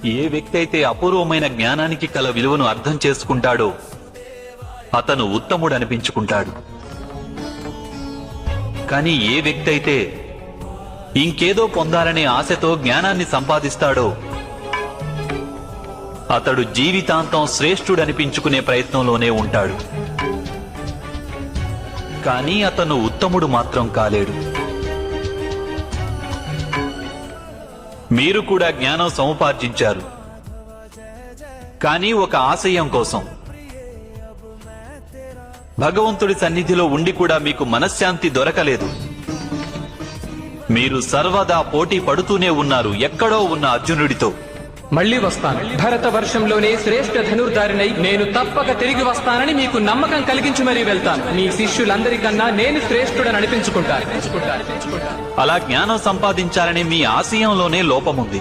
ఏ వ్యక్తి అయితే అపూర్వమైన జ్ఞానానికి కల విలువను అర్థం చేసుకుంటాడో అతను ఉత్తముడు అనిపించుకుంటాడు. కానీ ఏ వ్యక్తి అయితే ఇంకేదో పొందాలనే ఆశతో జ్ఞానాన్ని సంపాదిస్తాడో అతడు జీవితాంతం శ్రేష్ఠుడనిపించుకునే ప్రయత్నంలోనే ఉంటాడు. కానీ అతను ఉత్తముడు మాత్రం కాలేడు. మీరు కూడా జ్ఞానం సముపార్జించారు, కానీ ఒక ఆశయం కోసం. భగవంతుడి సన్నిధిలో ఉండి కూడా మీకు మనశ్శాంతి దొరకలేదు. మీరు సర్వదా పోటీ పడుతూనే ఉన్నారు ఎక్కడో ఉన్న అర్జునుడితో. మళ్ళీ వస్తాను. భరత వర్షంలోనే శ్రేష్ఠ ధనుర్ధారినై నేను తప్పక తిరిగి వస్తానని మీకు నమ్మకం కలిగించి మరీ వెళ్తాను. మీ శిష్యులందరికన్నా నేను శ్రేష్ఠుడని అనిపించుకుంటాను. అలా జ్ఞానం సంపాదించాలని మీ ఆశయంలోనే లోపముంది.